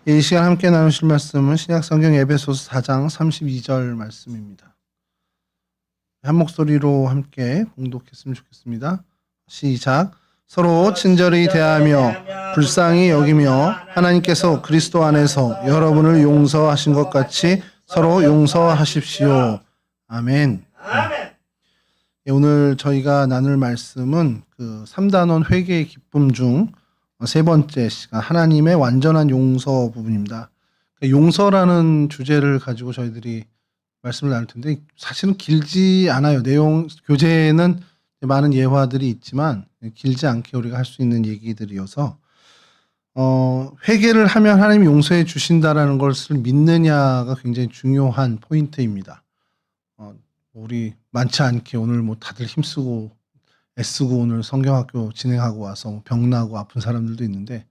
이 시간 함께 나누실 말씀은 신약성경 에베소서 4장 32절 말씀입니다. 한 목소리로 함께 봉독했으면 좋겠습니다. 시작. 서로 친절히 대하며 불쌍히 여기며 하나님께서 그리스도 안에서 여러분을 용서하신 것 같이 서로 용서하십시오. 아멘. 오늘 저희가 나눌 말씀은 그 3단원 회개의 기쁨 중 세 번째 시간, 하나님의 완전한 용서 부분입니다. 용서라는 주제를 가지고 저희들이 말씀을 나눌 텐데 사실은 길지 않아요. 내용 교재에는 많은 예화들이 있지만 길지 않게 우리가 할 수 있는 얘기들이어서 회개를 하면 하나님이 용서해 주신다라는 것을 믿느냐가 굉장히 중요한 포인트입니다. 우리 많지 않게 오늘 뭐 다들 힘쓰고 애쓰고 오늘 성경학교 진행하고 와서 병나고 아픈 사람들도 있는데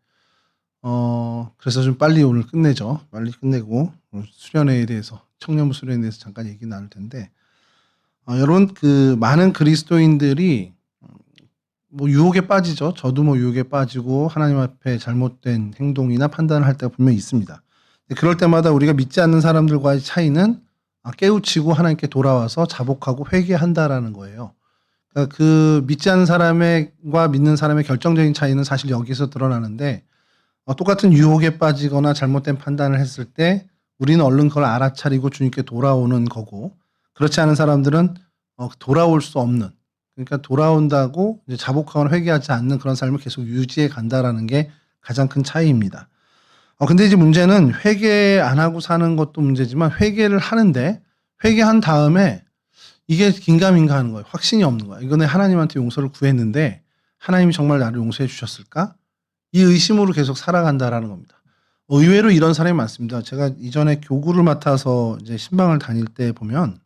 그래서 좀 빨리 오늘 끝내죠. 빨리 끝내고 수련회에 대해서 청년부 수련회에 대해서 잠깐 얘기 나눌 텐데 여러분 그 많은 그리스도인들이 뭐 유혹에 빠지죠. 저도 뭐 유혹에 빠지고 하나님 앞에 잘못된 행동이나 판단을 할 때가 분명히 있습니다. 그럴 때마다 우리가 믿지 않는 사람들과의 차이는 깨우치고 하나님께 돌아와서 자복하고 회개한다라는 거예요. 그러니까 그 믿지 않는 사람과 믿는 사람의 결정적인 차이는 사실 여기서 드러나는데 똑같은 유혹에 빠지거나 잘못된 판단을 했을 때 우리는 얼른 그걸 알아차리고 주님께 돌아오는 거고, 그렇지 않은 사람들은 돌아올 수 없는, 그러니까 돌아온다고 이제 자복하거나 회개하지 않는 그런 삶을 계속 유지해 간다라는 게 가장 큰 차이입니다. 근데 이제 문제는 회개 안 하고 사는 것도 문제지만 회개를 하는데 회개한 다음에 이게 긴가민가 하는 거예요. 확신이 없는 거야. 이거는 하나님한테 용서를 구했는데 하나님이 정말 나를 용서해 주셨을까? 이 의심으로 계속 살아간다라는 겁니다. 의외로 이런 사람이 많습니다. 제가 이전에 교구를 맡아서 이제 신방을 다닐 때 보면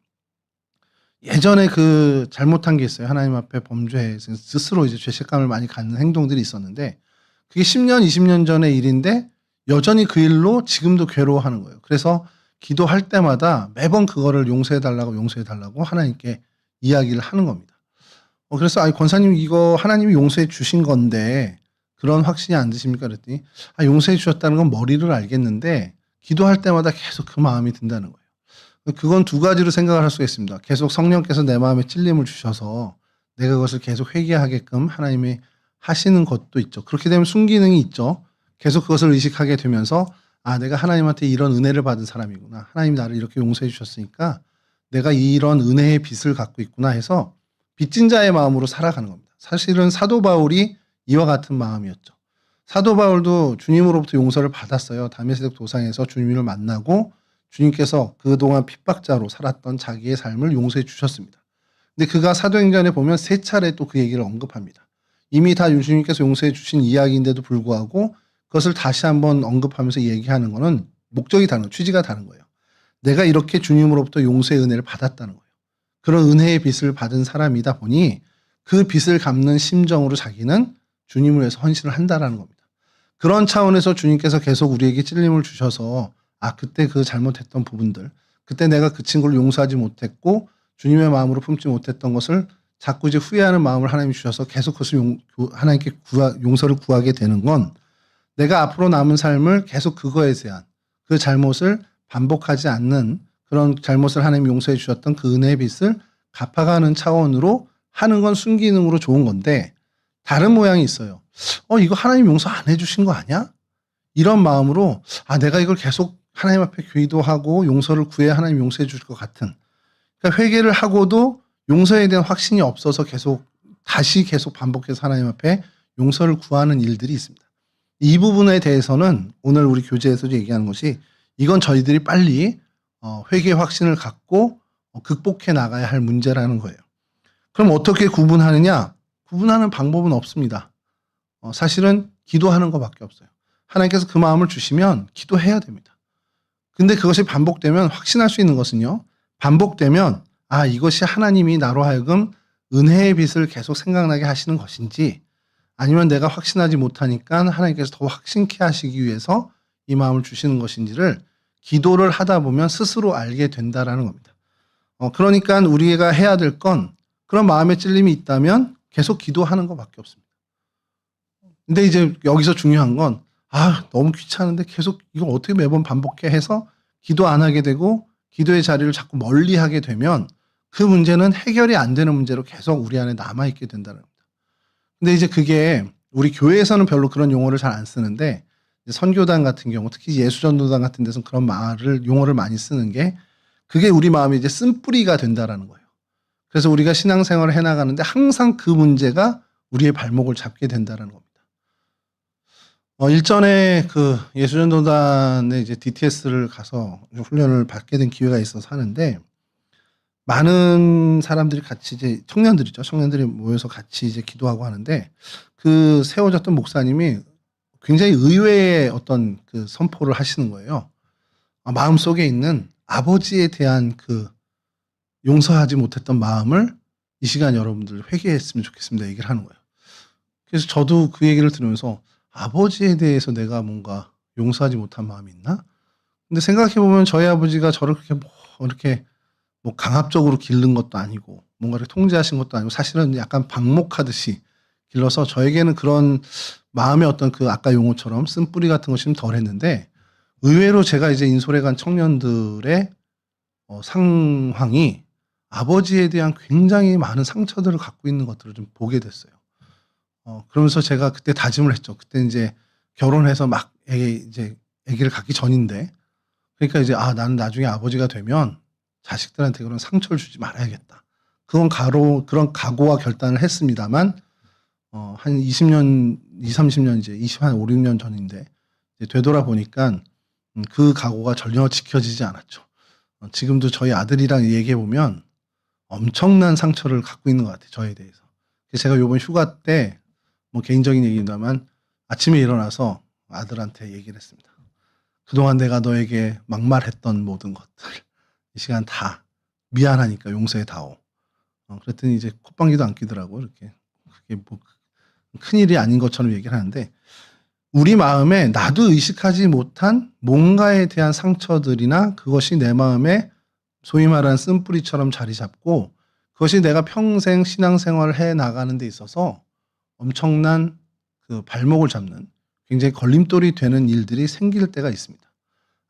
예전에 그 잘못한 게 있어요. 하나님 앞에 범죄해서 스스로 이제 죄책감을 많이 갖는 행동들이 있었는데 그게 10년, 20년 전의 일인데 여전히 그 일로 지금도 괴로워하는 거예요. 그래서 기도할 때마다 매번 그거를 용서해달라고 하나님께 이야기를 하는 겁니다. 그래서 권사님 이거 하나님이 용서해 주신 건데 그런 확신이 안 드십니까? 그랬더니 용서해 주셨다는 건 머리를 알겠는데 기도할 때마다 계속 그 마음이 든다는 거예요. 그건 두 가지로 생각을 할 수가 있습니다. 계속 성령께서 내 마음에 찔림을 주셔서 내가 그것을 계속 회개하게끔 하나님이 하시는 것도 있죠. 그렇게 되면 순기능이 있죠. 계속 그것을 의식하게 되면서 내가 하나님한테 이런 은혜를 받은 사람이구나. 하나님이 나를 이렇게 용서해 주셨으니까 내가 이런 은혜의 빚을 갖고 있구나 해서 빚진 자의 마음으로 살아가는 겁니다. 사실은 사도 바울이 이와 같은 마음이었죠. 사도 바울도 주님으로부터 용서를 받았어요. 다메섹 도상에서 주님을 만나고 주님께서 그동안 핍박자로 살았던 자기의 삶을 용서해 주셨습니다. 근데 그가 사도행전에 보면 3차례 또 그 얘기를 언급합니다. 이미 다 주님께서 용서해 주신 이야기인데도 불구하고 그것을 다시 한번 언급하면서 얘기하는 거는 목적이 다른 거예요. 취지가 다른 거예요. 내가 이렇게 주님으로부터 용서의 은혜를 받았다는 거예요. 그런 은혜의 빚을 받은 사람이다 보니 그 빚을 갚는 심정으로 자기는 주님을 위해서 헌신을 한다라는 겁니다. 그런 차원에서 주님께서 계속 우리에게 찔림을 주셔서 그때 그 잘못했던 부분들, 그때 내가 그 친구를 용서하지 못했고 주님의 마음으로 품지 못했던 것을 자꾸 이제 후회하는 마음을 하나님이 주셔서 계속 그것을 하나님께 용서를 구하게 되는 건 내가 앞으로 남은 삶을 계속 그거에 대한 그 잘못을 반복하지 않는 그런 잘못을 하나님이 용서해 주셨던 그 은혜의 빚을 갚아가는 차원으로 하는 건 순기능으로 좋은 건데 다른 모양이 있어요. 이거 하나님 용서 안 해주신 거 아니야? 이런 마음으로 내가 이걸 계속 하나님 앞에 기도하고 용서를 구해야 하나님 용서해 주실 것 같은, 그러니까 회개를 하고도 용서에 대한 확신이 없어서 다시 계속 반복해서 하나님 앞에 용서를 구하는 일들이 있습니다. 이 부분에 대해서는 오늘 우리 교재에서도 얘기하는 것이 이건 저희들이 빨리 회개 확신을 갖고 극복해 나가야 할 문제라는 거예요. 그럼 어떻게 구분하느냐? 구분하는 방법은 없습니다. 사실은 기도하는 것밖에 없어요. 하나님께서 그 마음을 주시면 기도해야 됩니다. 근데 그것이 반복되면 확신할 수 있는 것은요. 반복되면 이것이 하나님이 나로 하여금 은혜의 빚을 계속 생각나게 하시는 것인지 아니면 내가 확신하지 못하니까 하나님께서 더 확신케 하시기 위해서 이 마음을 주시는 것인지를 기도를 하다 보면 스스로 알게 된다라는 겁니다. 그러니까 우리가 해야 될 건 그런 마음의 찔림이 있다면 계속 기도하는 것밖에 없습니다. 근데 이제 여기서 중요한 건 너무 귀찮은데 계속 이걸 어떻게 매번 반복해 해서 기도 안 하게 되고 기도의 자리를 자꾸 멀리하게 되면 그 문제는 해결이 안 되는 문제로 계속 우리 안에 남아 있게 된다는 겁니다. 근데 이제 그게 우리 교회에서는 별로 그런 용어를 잘 안 쓰는데 이제 선교단 같은 경우 특히 예수전도단 같은 데서는 그런 용어를 많이 쓰는 게 그게 우리 마음에 이제 쓴뿌리가 된다라는 거예요. 그래서 우리가 신앙생활을 해나가는데 항상 그 문제가 우리의 발목을 잡게 된다라는 겁니다. 일전에 그 예수전도단에 이제 DTS를 가서 훈련을 받게 된 기회가 있어서 하는데 많은 사람들이 같이 이제 청년들이죠. 청년들이 모여서 같이 이제 기도하고 하는데 그 세워졌던 목사님이 굉장히 의외의 어떤 그 선포를 하시는 거예요. 마음속에 있는 아버지에 대한 그 용서하지 못했던 마음을 이 시간 여러분들 회개했으면 좋겠습니다. 얘기를 하는 거예요. 그래서 저도 그 얘기를 들으면서 아버지에 대해서 내가 뭔가 용서하지 못한 마음이 있나? 근데 생각해 보면 저희 아버지가 저를 그렇게 이렇게 강압적으로 기른 것도 아니고 뭔가를 통제하신 것도 아니고 사실은 약간 방목하듯이 길러서 저에게는 그런 마음의 어떤 그 아까 용어처럼 쓴뿌리 같은 것이 좀 덜했는데 의외로 제가 이제 인솔에 간 청년들의 상황이 아버지에 대한 굉장히 많은 상처들을 갖고 있는 것들을 좀 보게 됐어요. 그러면서 제가 그때 다짐을 했죠. 그때 이제 결혼해서 막 아기를 갖기 전인데 그러니까 이제 나는 나중에 아버지가 되면 자식들한테 그런 상처를 주지 말아야겠다. 그런 각오와 결단을 했습니다만 한 20년, 30년 이제 5, 6년 전인데 이제 되돌아보니까 그 각오가 전혀 지켜지지 않았죠. 지금도 저희 아들이랑 얘기해 보면 엄청난 상처를 갖고 있는 것 같아요. 저에 대해서. 그래서 제가 요번 휴가 때 개인적인 얘기입니다만 아침에 일어나서 아들한테 얘기를 했습니다. 그동안 내가 너에게 막말했던 모든 것들 이 시간 다 미안하니까 용서해 다오. 그랬더니 이제 콧방귀도 안 끼더라고. 이렇게 그게 큰일이 아닌 것처럼 얘기를 하는데 우리 마음에 나도 의식하지 못한 뭔가에 대한 상처들이나 그것이 내 마음에 소위 말하는 쓴뿌리처럼 자리 잡고 그것이 내가 평생 신앙생활을 해 나가는 데 있어서 엄청난 그 발목을 잡는 굉장히 걸림돌이 되는 일들이 생길 때가 있습니다.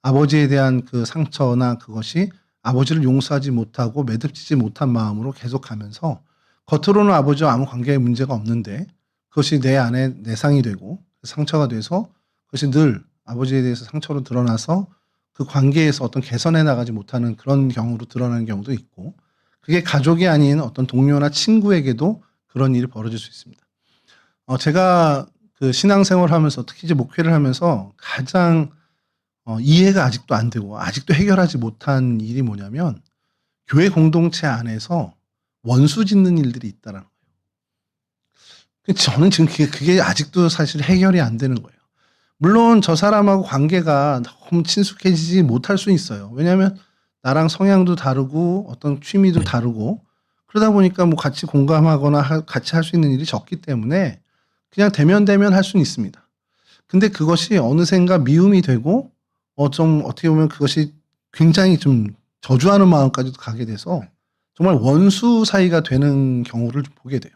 아버지에 대한 그 상처나 그것이 아버지를 용서하지 못하고 매듭지지 못한 마음으로 계속 가면서 겉으로는 아버지와 아무 관계에 문제가 없는데 그것이 내 안에 내상이 되고 상처가 돼서 그것이 늘 아버지에 대해서 상처로 드러나서 그 관계에서 어떤 개선해 나가지 못하는 그런 경우로 드러나는 경우도 있고 그게 가족이 아닌 어떤 동료나 친구에게도 그런 일이 벌어질 수 있습니다. 제가 그 신앙생활을 하면서 특히 이제 목회를 하면서 가장 이해가 아직도 안 되고 아직도 해결하지 못한 일이 뭐냐면 교회 공동체 안에서 원수 짓는 일들이 있다라는 거예요. 저는 지금 그게 아직도 사실 해결이 안 되는 거예요. 물론 저 사람하고 관계가 너무 친숙해지지 못할 수 있어요. 왜냐하면 나랑 성향도 다르고 어떤 취미도 다르고 그러다 보니까 같이 공감하거나 같이 할 수 있는 일이 적기 때문에 그냥 대면 할 수는 있습니다. 근데 그것이 어느샌가 미움이 되고 좀 어떻게 보면 그것이 굉장히 좀 저주하는 마음까지도 가게 돼서 정말 원수 사이가 되는 경우를 좀 보게 돼요.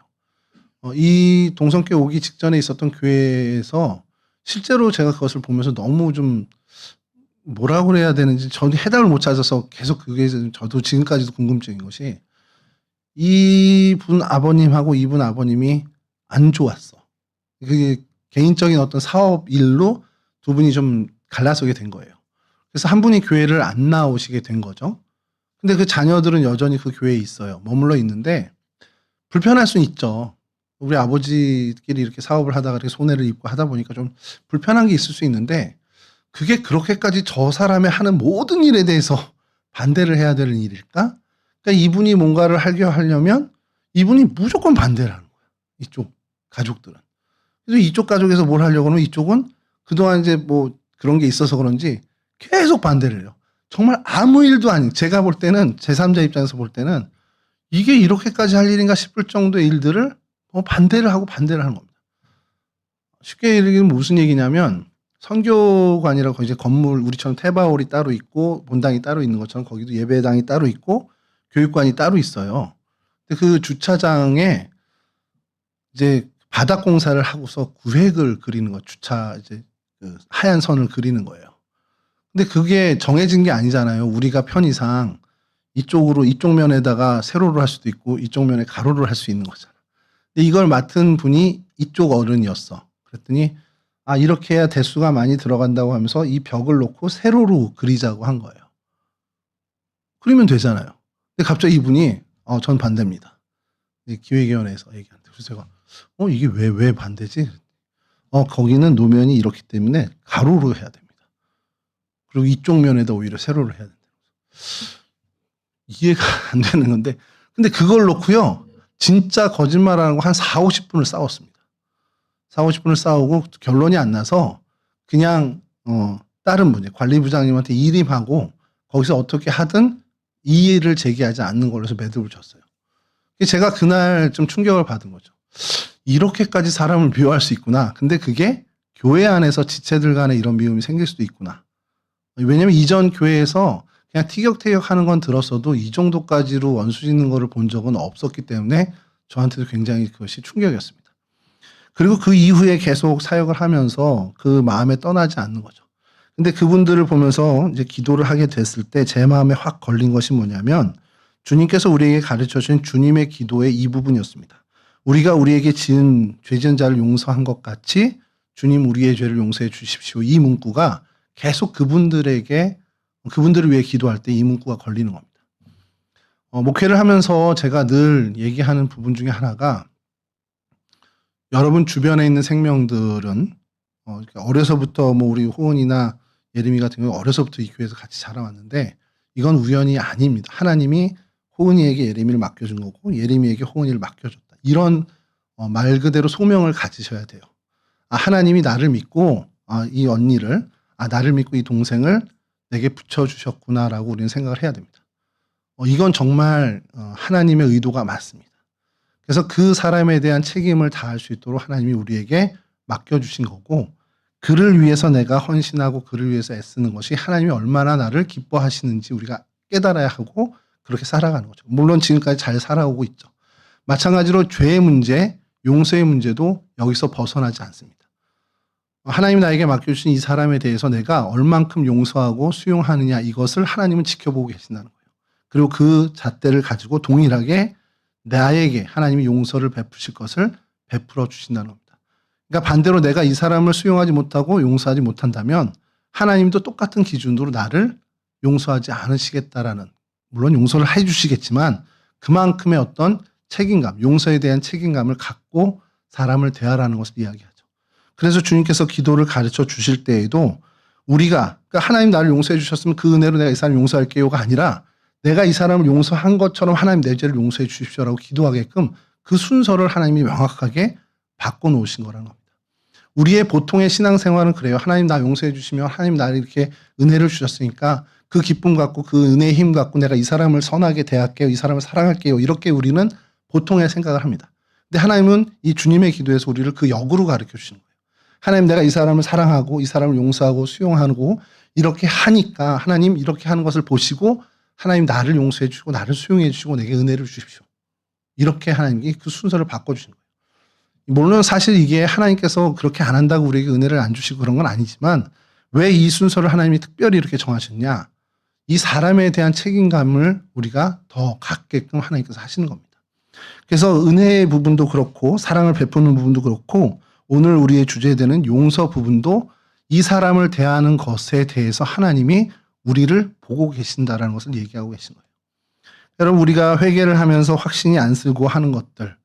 이 동성교회 오기 직전에 있었던 교회에서 실제로 제가 그것을 보면서 너무 좀 뭐라고 그래야 되는지 저는 해답을 못 찾아서 계속 그게 저도 지금까지도 궁금증인 것이 이분 아버님하고 이분 아버님이 안 좋았어. 그게 개인적인 어떤 사업 일로 두 분이 좀 갈라서게 된 거예요. 그래서 한 분이 교회를 안 나오시게 된 거죠. 근데 그 자녀들은 여전히 그 교회에 있어요. 머물러 있는데 불편할 수는 있죠. 우리 아버지끼리 이렇게 사업을 하다가 이렇게 손해를 입고 하다 보니까 좀 불편한 게 있을 수 있는데 그게 그렇게까지 저 사람의 하는 모든 일에 대해서 반대를 해야 되는 일일까? 그러니까 이분이 뭔가를 하려면 이분이 무조건 반대를 하는 거야. 이쪽 가족들은. 그래서 이쪽 가족에서 뭘 하려고 하면 이쪽은 그동안 이제 그런 게 있어서 그런지 계속 반대를 해요. 정말 아무 일도 아닌 제가 볼 때는 제3자 입장에서 볼 때는 이게 이렇게까지 할 일인가 싶을 정도의 일들을 반대를 하는 겁니다. 쉽게 얘기하면 무슨 얘기냐면 선교관이라고 이제 건물 우리처럼 태바홀이 따로 있고 본당이 따로 있는 것처럼 거기도 예배당이 따로 있고 교육관이 따로 있어요. 근데 그 주차장에 이제 바닥 공사를 하고서 구획을 그리는 거 주차 이제 그 하얀 선을 그리는 거예요. 근데 그게 정해진 게 아니잖아요. 우리가 편의상 이쪽으로 이쪽 면에다가 세로를 할 수도 있고 이쪽 면에 가로를 할 수 있는 거잖아. 근데 이걸 맡은 분이 이쪽 어른이었어. 그랬더니 이렇게 해야 대수가 많이 들어간다고 하면서 이 벽을 놓고 세로로 그리자고 한 거예요. 그리면 되잖아요. 근데 갑자기 이분이 전 반대입니다. 기획위원회에서 얘기한대. 그래서 제가 이게 왜 반대지? 거기는 노면이 이렇기 때문에 가로로 해야 됩니다. 그리고 이쪽 면에다 오히려 세로를 해야 된다. 이해가 안 되는 건데, 근데 그걸 놓고요, 진짜 거짓말하는 거 한 4, 50분을 싸웠습니다. 4, 50분을 싸우고 결론이 안 나서 그냥 다른 분이 관리부장님한테 일임하고 거기서 어떻게 하든 이의를 제기하지 않는 걸로 해서 매듭을 졌어요. 제가 그날 좀 충격을 받은 거죠. 이렇게까지 사람을 미워할 수 있구나. 근데 그게 교회 안에서 지체들 간에 이런 미움이 생길 수도 있구나. 왜냐면 이전 교회에서 그냥 티격태격 하는 건 들었어도 이 정도까지로 원수 짓는 거를 본 적은 없었기 때문에 저한테도 굉장히 그것이 충격이었습니다. 그리고 그 이후에 계속 사역을 하면서 그 마음에 떠나지 않는 거죠. 근데 그분들을 보면서 이제 기도를 하게 됐을 때 제 마음에 확 걸린 것이 뭐냐면 주님께서 우리에게 가르쳐 주신 주님의 기도의 이 부분이었습니다. 우리가 우리에게 죄 지은 자를 용서한 것 같이 주님 우리의 죄를 용서해 주십시오. 이 문구가 계속 그분들을 위해 기도할 때 이 문구가 걸리는 겁니다. 목회를 하면서 제가 늘 얘기하는 부분 중에 하나가 여러분 주변에 있는 생명들은 어려서부터 우리 호은이나 예림이 같은 경우 어려서부터 이 교회에서 같이 자라왔는데 이건 우연이 아닙니다. 하나님이 호은이에게 예림이를 맡겨준 거고 예림이에게 호은이를 맡겨줬다. 이런 말 그대로 소명을 가지셔야 돼요. 하나님이 나를 믿고 이 언니를 나를 믿고 이 동생을 내게 붙여주셨구나라고 우리는 생각을 해야 됩니다. 이건 정말 하나님의 의도가 맞습니다. 그래서 그 사람에 대한 책임을 다할 수 있도록 하나님이 우리에게 맡겨주신 거고 그를 위해서 내가 헌신하고 그를 위해서 애쓰는 것이 하나님이 얼마나 나를 기뻐하시는지 우리가 깨달아야 하고 그렇게 살아가는 거죠. 물론 지금까지 잘 살아오고 있죠. 마찬가지로 죄의 문제, 용서의 문제도 여기서 벗어나지 않습니다. 하나님이 나에게 맡겨주신 이 사람에 대해서 내가 얼만큼 용서하고 수용하느냐 이것을 하나님은 지켜보고 계신다는 거예요. 그리고 그 잣대를 가지고 동일하게 나에게 하나님이 용서를 베푸실 것을 베풀어 주신다는 겁니다. 그러니까 반대로 내가 이 사람을 수용하지 못하고 용서하지 못한다면 하나님도 똑같은 기준으로 나를 용서하지 않으시겠다라는, 물론 용서를 해주시겠지만 그만큼의 어떤 책임감, 용서에 대한 책임감을 갖고 사람을 대하라는 것을 이야기하죠. 그래서 주님께서 기도를 가르쳐 주실 때에도 우리가 그러니까 하나님 나를 용서해 주셨으면 그 은혜로 내가 이 사람을 용서할게요가 아니라 내가 이 사람을 용서한 것처럼 하나님 내 죄를 용서해 주십시오라고 기도하게끔 그 순서를 하나님이 명확하게 바꿔놓으신 거라는 겁니다. 우리의 보통의 신앙생활은 그래요. 하나님 나 용서해 주시면 하나님 나를 이렇게 은혜를 주셨으니까 그 기쁨 갖고 그 은혜의 힘 갖고 내가 이 사람을 선하게 대할게요. 이 사람을 사랑할게요. 이렇게 우리는 보통의 생각을 합니다. 근데 하나님은 이 주님의 기도에서 우리를 그 역으로 가르쳐 주시는 거예요. 하나님 내가 이 사람을 사랑하고 이 사람을 용서하고 수용하고 이렇게 하니까 하나님 이렇게 하는 것을 보시고 하나님 나를 용서해 주시고 나를 수용해 주시고 내게 은혜를 주십시오. 이렇게 하나님이 그 순서를 바꿔주신 거예요. 물론 사실 이게 하나님께서 그렇게 안 한다고 우리에게 은혜를 안 주시고 그런 건 아니지만 왜 이 순서를 하나님이 특별히 이렇게 정하셨냐. 이 사람에 대한 책임감을 우리가 더 갖게끔 하나님께서 하시는 겁니다. 그래서 은혜의 부분도 그렇고 사랑을 베푸는 부분도 그렇고 오늘 우리의 주제되는 용서 부분도 이 사람을 대하는 것에 대해서 하나님이 우리를 보고 계신다라는 것을 얘기하고 계신 거예요. 여러분 우리가 회개를 하면서 확신이 안 쓰고 하는 것들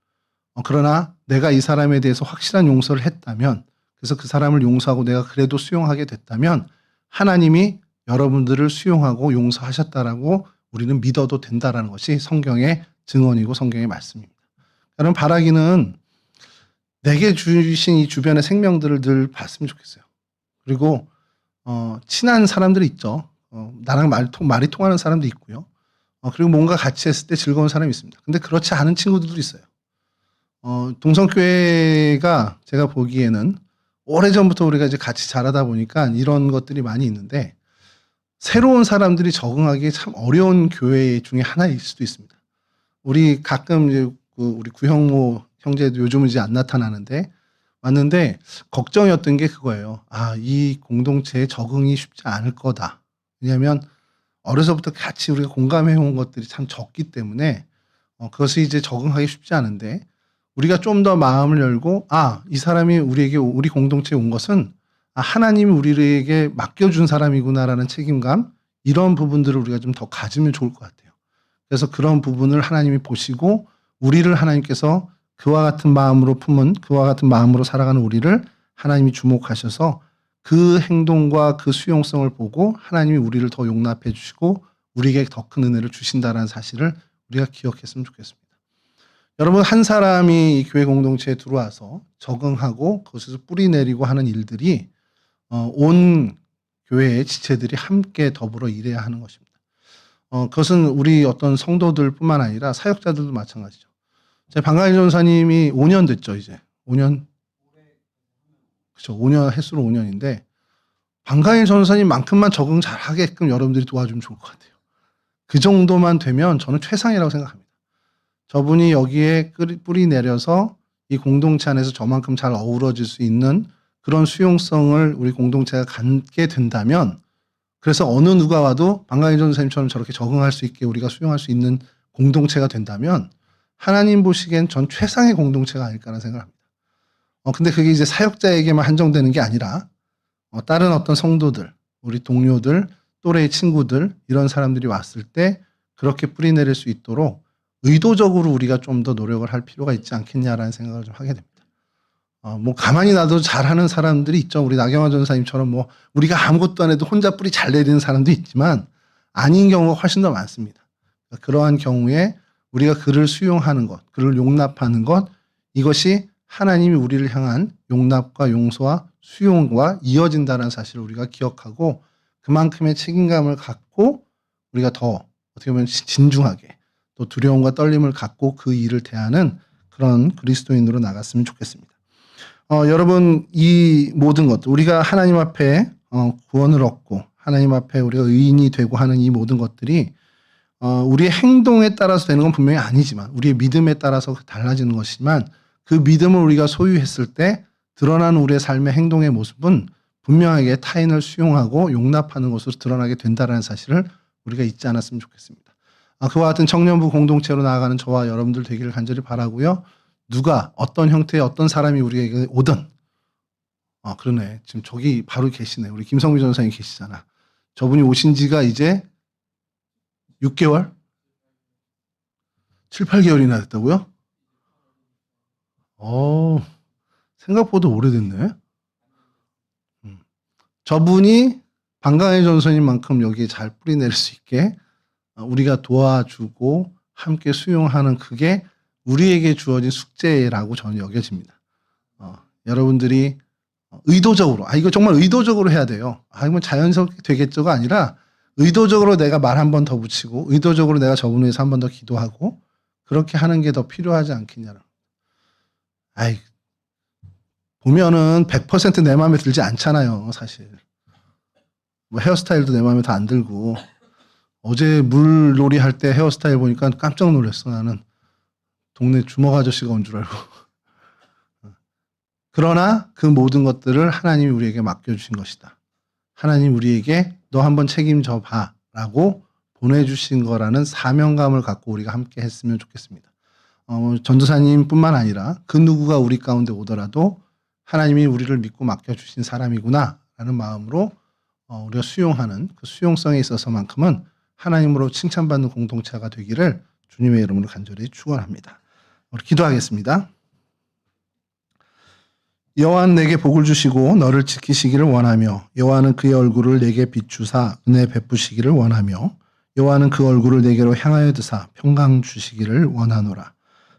그러나 내가 이 사람에 대해서 확실한 용서를 했다면 그래서 그 사람을 용서하고 내가 그래도 수용하게 됐다면 하나님이 여러분들을 수용하고 용서하셨다라고 우리는 믿어도 된다라는 것이 성경의 증언이고 성경의 말씀입니다. 여러분 바라기는 내게 주신 이 주변의 생명들을 늘 봤으면 좋겠어요. 그리고 친한 사람들이 있죠. 나랑 말이 통하는 사람도 있고요. 그리고 뭔가 같이 했을 때 즐거운 사람이 있습니다. 근데 그렇지 않은 친구들도 있어요. 동성교회가 제가 보기에는 오래전부터 우리가 이제 같이 자라다 보니까 이런 것들이 많이 있는데 새로운 사람들이 적응하기 참 어려운 교회 중에 하나일 수도 있습니다. 우리 가끔 이제 우리 구형모 형제도 요즘은 이제 안 나타나는데 왔는데 걱정이었던 게 그거예요. 이 공동체에 적응이 쉽지 않을 거다. 왜냐하면 어려서부터 같이 우리가 공감해 온 것들이 참 적기 때문에 그것이 이제 적응하기 쉽지 않은데 우리가 좀 더 마음을 열고 이 사람이 우리 공동체에 온 것은 하나님이 우리에게 맡겨준 사람이구나라는 책임감 이런 부분들을 우리가 좀 더 가지면 좋을 것 같아요. 그래서 그런 부분을 하나님이 보시고 우리를 하나님께서 그와 같은 마음으로 살아가는 우리를 하나님이 주목하셔서 그 행동과 그 수용성을 보고 하나님이 우리를 더 용납해 주시고 우리에게 더 큰 은혜를 주신다는 사실을 우리가 기억했으면 좋겠습니다. 여러분, 한 사람이 이 교회 공동체에 들어와서 적응하고 그것에서 뿌리 내리고 하는 일들이 온 교회의 지체들이 함께 더불어 일해야 하는 것입니다. 그것은 우리 어떤 성도들뿐만 아니라 사역자들도 마찬가지죠. 제 방강희 전사님이 5년 됐죠, 이제. 5년? 그렇죠. 5년, 횟수로 5년인데, 방강희 전사님만큼만 적응 잘 하게끔 여러분들이 도와주면 좋을 것 같아요. 그 정도만 되면 저는 최상이라고 생각합니다. 저분이 여기에 뿌리 내려서 이 공동체 안에서 저만큼 잘 어우러질 수 있는 그런 수용성을 우리 공동체가 갖게 된다면, 그래서 어느 누가 와도 방강희 전사님처럼 저렇게 적응할 수 있게 우리가 수용할 수 있는 공동체가 된다면 하나님 보시기엔 전 최상의 공동체가 아닐까라는 생각을 합니다. 근데 그게 이제 사역자에게만 한정되는 게 아니라 다른 어떤 성도들, 우리 동료들, 또래의 친구들 이런 사람들이 왔을 때 그렇게 뿌리 내릴 수 있도록 의도적으로 우리가 좀 더 노력을 할 필요가 있지 않겠냐라는 생각을 좀 하게 됩니다. 가만히 놔도 잘하는 사람들이 있죠. 우리 나경화 전사님처럼 우리가 아무것도 안 해도 혼자 뿌리 잘 내리는 사람도 있지만 아닌 경우가 훨씬 더 많습니다. 그러한 경우에 우리가 그를 수용하는 것, 그를 용납하는 것, 이것이 하나님이 우리를 향한 용납과 용서와 수용과 이어진다는 사실을 우리가 기억하고 그만큼의 책임감을 갖고 우리가 더 어떻게 보면 진중하게 또 두려움과 떨림을 갖고 그 일을 대하는 그런 그리스도인으로 나갔으면 좋겠습니다. 여러분, 이 모든 것들 우리가 하나님 앞에 구원을 얻고 하나님 앞에 우리가 의인이 되고 하는 이 모든 것들이 우리의 행동에 따라서 되는 건 분명히 아니지만 우리의 믿음에 따라서 달라지는 것이지만 그 믿음을 우리가 소유했을 때 드러나는 우리의 삶의 행동의 모습은 분명하게 타인을 수용하고 용납하는 것으로 드러나게 된다는 사실을 우리가 잊지 않았으면 좋겠습니다. 그와 같은 청년부 공동체로 나아가는 저와 여러분들 되기를 간절히 바라고요. 누가 어떤 형태의 어떤 사람이 우리에게 오든 그러네. 지금 저기 바로 계시네. 우리 김성미 전사님 계시잖아. 저분이 오신 지가 이제 6개월? 7, 8개월이나 됐다고요? 생각보다 오래됐네. 저분이 방강희 전사님만큼 여기에 잘 뿌리 내릴 수 있게 우리가 도와주고 함께 수용하는 그게 우리에게 주어진 숙제라고 저는 여겨집니다. 여러분들이 의도적으로, 이거 정말 의도적으로 해야 돼요. 이건 자연스럽게 되겠죠가 아니라 의도적으로 내가 말 한 번 더 붙이고 의도적으로 내가 저분을 위해서 한 번 더 기도하고 그렇게 하는 게 더 필요하지 않겠냐는. 보면은 100% 내 마음에 들지 않잖아요, 사실. 헤어스타일도 내 마음에 다 안 들고 어제 물놀이 할 때 헤어스타일 보니까 깜짝 놀랐어. 나는 동네 주먹 아저씨가 온 줄 알고. 그러나 그 모든 것들을 하나님이 우리에게 맡겨주신 것이다. 하나님 우리에게 너 한번 책임져 봐라고 보내주신 거라는 사명감을 갖고 우리가 함께 했으면 좋겠습니다. 전도사님뿐만 아니라 그 누구가 우리 가운데 오더라도 하나님이 우리를 믿고 맡겨주신 사람이구나라는 마음으로 우리가 수용하는 그 수용성에 있어서만큼은 하나님으로 칭찬받는 공동체가 되기를 주님의 이름으로 간절히 축원합니다. 우리 기도하겠습니다. 여호와는 내게 복을 주시고 너를 지키시기를 원하며 여호와는 그의 얼굴을 내게 비추사 은혜 베푸시기를 원하며 여호와는 그 얼굴을 내게로 향하여 드사 평강 주시기를 원하노라.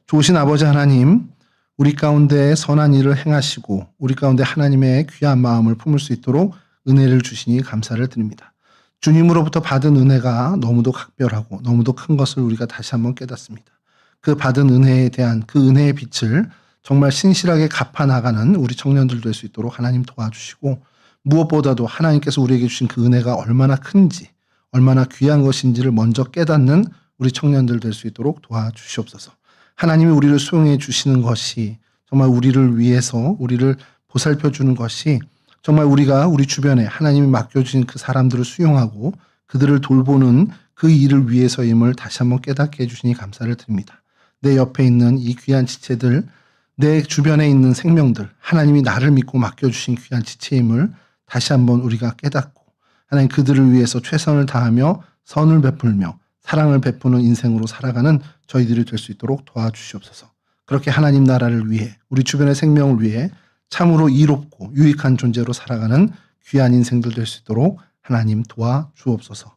좋으신 아버지 하나님, 우리 가운데 선한 일을 행하시고 우리 가운데 하나님의 귀한 마음을 품을 수 있도록 은혜를 주시니 감사를 드립니다. 주님으로부터 받은 은혜가 너무도 각별하고 너무도 큰 것을 우리가 다시 한번 깨닫습니다. 그 받은 은혜에 대한 그 은혜의 빛을 정말 신실하게 갚아나가는 우리 청년들 될 수 있도록 하나님 도와주시고 무엇보다도 하나님께서 우리에게 주신 그 은혜가 얼마나 큰지 얼마나 귀한 것인지를 먼저 깨닫는 우리 청년들 될 수 있도록 도와주시옵소서. 하나님이 우리를 수용해 주시는 것이 정말 우리를 위해서 우리를 보살펴 주는 것이 정말 우리가 우리 주변에 하나님이 맡겨주신 그 사람들을 수용하고 그들을 돌보는 그 일을 위해서임을 다시 한번 깨닫게 해주시니 감사를 드립니다. 내 옆에 있는 이 귀한 지체들, 내 주변에 있는 생명들, 하나님이 나를 믿고 맡겨주신 귀한 지체임을 다시 한번 우리가 깨닫고 하나님 그들을 위해서 최선을 다하며 선을 베풀며 사랑을 베푸는 인생으로 살아가는 저희들이 될 수 있도록 도와주시옵소서. 그렇게 하나님 나라를 위해 우리 주변의 생명을 위해 참으로 이롭고 유익한 존재로 살아가는 귀한 인생들 될 수 있도록 하나님 도와주옵소서.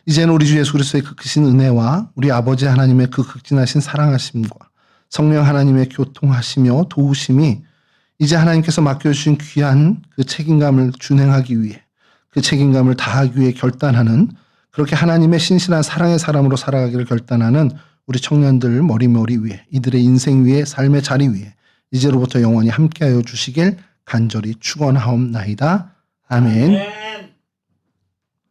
이제는 우리 주 예수 그리스도의 그 크신 은혜와 우리 아버지 하나님의 그 극진하신 사랑하심과 성령 하나님의 교통하시며 도우심이 이제 하나님께서 맡겨주신 귀한 그 책임감을 준행하기 위해 그 책임감을 다하기 위해 결단하는 그렇게 하나님의 신실한 사랑의 사람으로 살아가기를 결단하는 우리 청년들 머리머리 위에 이들의 인생 위에 삶의 자리 위에 이제로부터 영원히 함께하여 주시길 간절히 축원하옵나이다. 아멘.